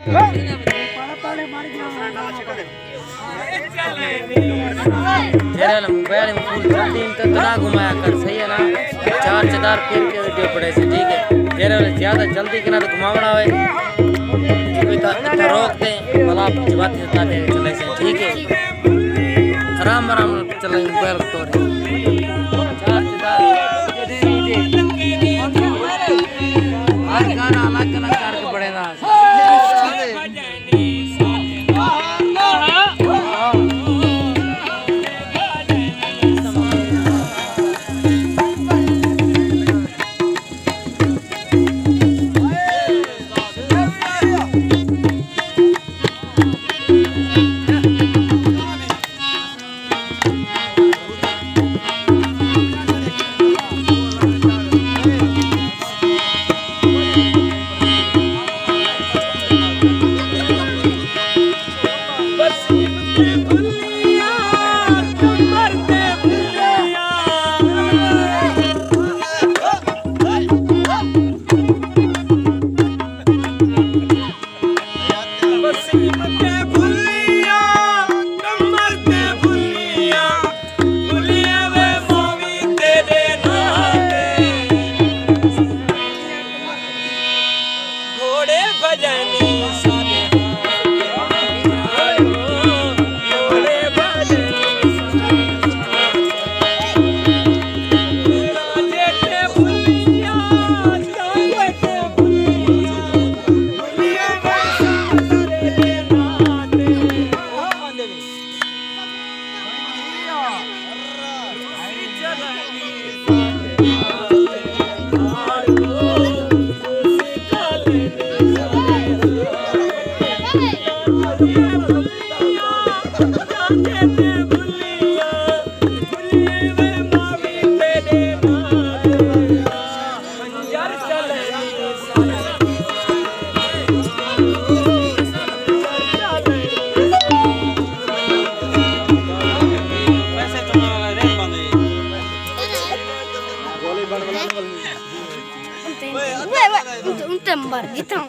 तेरे मोबाइल में फुल दिन तो ना घुमाया कर, सही है ना। चार चार फिर के वीडियो पड़े से, ठीक है। तेरे वाले ज्यादा जल्दी के ना तो घुमावना है, रोक दे भला आप बात बता दे चले से, ठीक है। आराम आराम चले मोबाइल तो चार चार हर गाना अलग अलग करके पड़ेगा। Un tembar gitu.